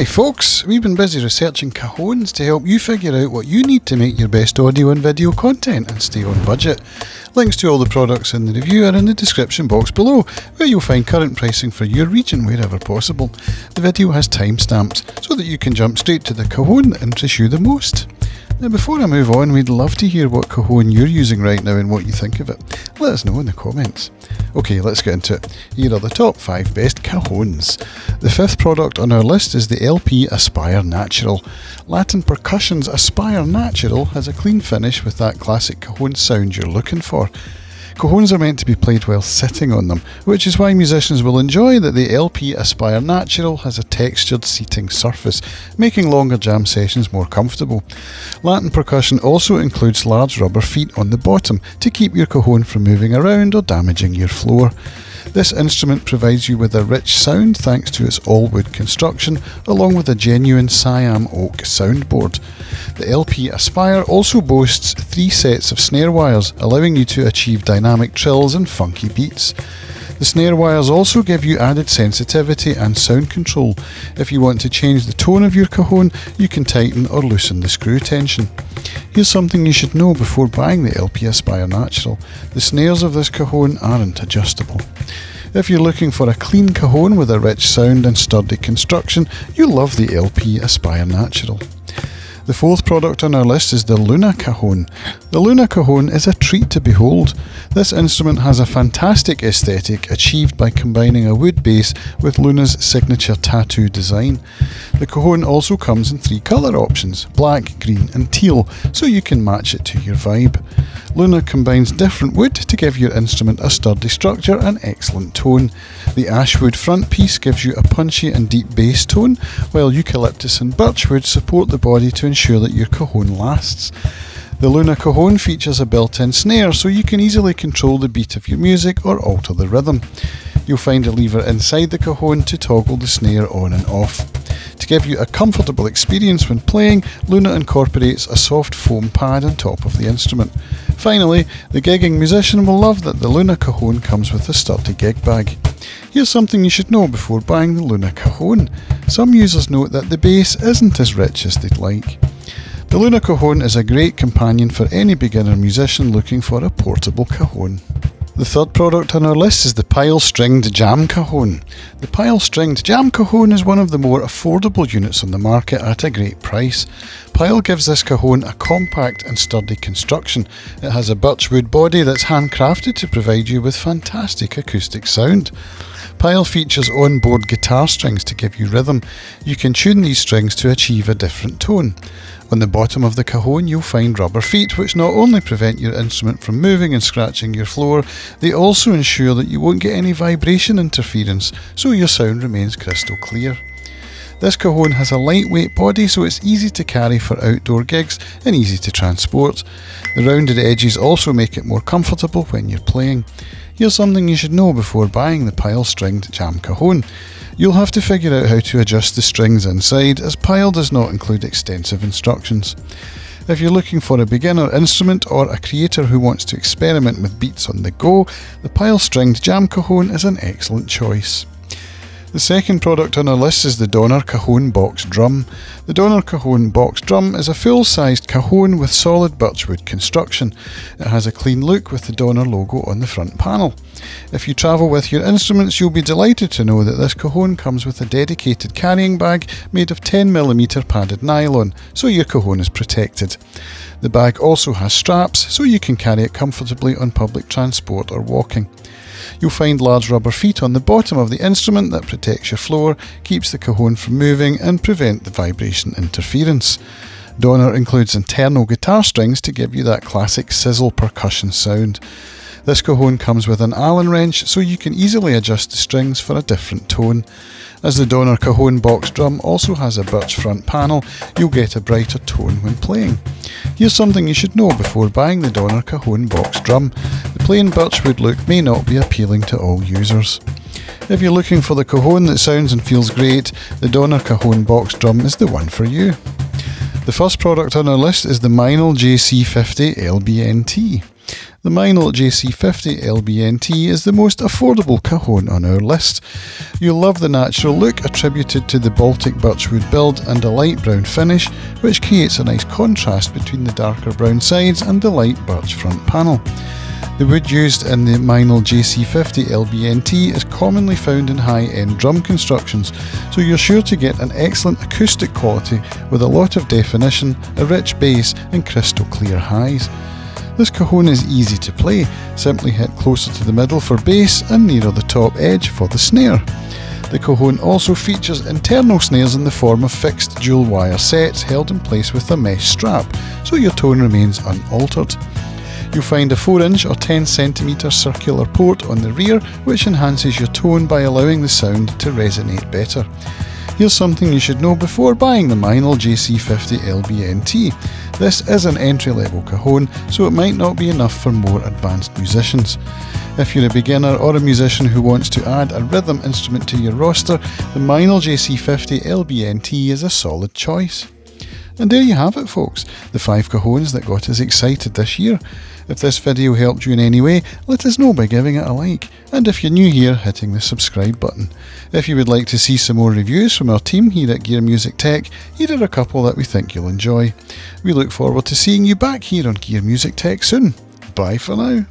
Hi folks, we've been busy researching Cajons to help you figure out what you need to make your best audio and video content and stay on budget. Links to all the products in the review are in the description box below, where you'll find current pricing for your region wherever possible. The video has timestamps so that you can jump straight to the Cajon that interests you the most. Now before I move on, we'd love to hear what Cajon you're using right now and what you think of it. Let us know in the comments. Okay, let's get into it. Here are the top 5 best Cajons. The 5th product on our list is the LP Aspire Natural. Latin Percussion's Aspire Natural has a clean finish with that classic Cajon sound you're looking for. Cajons are meant to be played while sitting on them, which is why musicians will enjoy that the LP Aspire Natural has a textured seating surface, making longer jam sessions more comfortable. Latin Percussion also includes large rubber feet on the bottom to keep your cajon from moving around or damaging your floor. This instrument provides you with a rich sound thanks to its all-wood construction, along with a genuine Siam oak soundboard. The LP Aspire also boasts 3 sets of snare wires, allowing you to achieve dynamic trills and funky beats. The snare wires also give you added sensitivity and sound control. If you want to change the tone of your cajon, you can tighten or loosen the screw tension. Here's something you should know before buying the LP Aspire Natural. The snares of this cajon aren't adjustable. If you're looking for a clean cajon with a rich sound and sturdy construction, you'll love the LP Aspire Natural. The 4th product on our list is the Luna Cajon. The Luna Cajon is a treat to behold. This instrument has a fantastic aesthetic achieved by combining a wood base with Luna's signature tattoo design. The cajon also comes in 3 colour options, black, green and teal, so you can match it to your vibe. Luna combines different wood to give your instrument a sturdy structure and excellent tone. The ashwood front piece gives you a punchy and deep bass tone, while eucalyptus and birchwood support the body to ensure that your cajon lasts. The Luna Cajon features a built-in snare, so you can easily control the beat of your music or alter the rhythm. You'll find a lever inside the cajon to toggle the snare on and off. To give you a comfortable experience when playing, Luna incorporates a soft foam pad on top of the instrument. Finally, the gigging musician will love that the Luna Cajon comes with a sturdy gig bag. Here's something you should know before buying the Luna Cajon. Some users note that the bass isn't as rich as they'd like. The Luna Cajon is a great companion for any beginner musician looking for a portable cajon. The 3rd product on our list is the Pyle Stringed Jam Cajon. The Pyle Stringed Jam Cajon is one of the more affordable units on the market at a great price. Pyle gives this cajon a compact and sturdy construction. It has a birchwood body that's handcrafted to provide you with fantastic acoustic sound. Pyle features onboard guitar strings to give you rhythm. You can tune these strings to achieve a different tone. On the bottom of the cajon you'll find rubber feet which not only prevent your instrument from moving and scratching your floor, they also ensure that you won't get any vibration interference, so your sound remains crystal clear. This cajon has a lightweight body, so it's easy to carry for outdoor gigs and easy to transport. The rounded edges also make it more comfortable when you're playing. Here's something you should know before buying the Pyle Stringed Jam Cajon. You'll have to figure out how to adjust the strings inside, as Pyle does not include extensive instructions. If you're looking for a beginner instrument or a creator who wants to experiment with beats on the go, the Pyle Stringed Jam Cajon is an excellent choice. The 2nd product on our list is the Donner Cajon Box Drum. The Donner Cajon Box Drum is a full-sized cajon with solid birchwood construction. It has a clean look with the Donner logo on the front panel. If you travel with your instruments, you'll be delighted to know that this cajon comes with a dedicated carrying bag made of 10mm padded nylon, so your cajon is protected. The bag also has straps, so you can carry it comfortably on public transport or walking. You'll find large rubber feet on the bottom of the instrument that protects your floor, keeps the cajon from moving and prevent the vibration interference. Donner includes internal guitar strings to give you that classic sizzle percussion sound. This cajon comes with an Allen wrench, so you can easily adjust the strings for a different tone. As the Donner Cajon Box Drum also has a birch front panel, you'll get a brighter tone when playing. Here's something you should know before buying the Donner Cajon Box Drum. The plain birchwood look may not be appealing to all users. If you're looking for the cajon that sounds and feels great, the Donner Cajon Box Drum is the one for you. The first product on our list is the Meinl JC50LBNT. The Meinl JC50LBNT is the most affordable cajon on our list. You'll love the natural look attributed to the Baltic birchwood build and a light brown finish, which creates a nice contrast between the darker brown sides and the light birch front panel. The wood used in the Meinl JC50LBNT is commonly found in high-end drum constructions, so you're sure to get an excellent acoustic quality with a lot of definition, a rich bass and crystal clear highs. This cajon is easy to play, simply hit closer to the middle for bass and nearer the top edge for the snare. The cajon also features internal snares in the form of fixed dual wire sets held in place with a mesh strap, so your tone remains unaltered. You'll find a 4-inch or 10cm circular port on the rear, which enhances your tone by allowing the sound to resonate better. Here's something you should know before buying the Meinl JC50LBNT. This is an entry-level cajon, so it might not be enough for more advanced musicians. If you're a beginner or a musician who wants to add a rhythm instrument to your roster, the Meinl JC50LBNT is a solid choice. And there you have it, folks, the 5 cajons that got us excited this year. If this video helped you in any way, let us know by giving it a like, and if you're new here, hitting the subscribe button. If you would like to see some more reviews from our team here at Gear Music Tech, here are a couple that we think you'll enjoy. We look forward to seeing you back here on Gear Music Tech soon. Bye for now.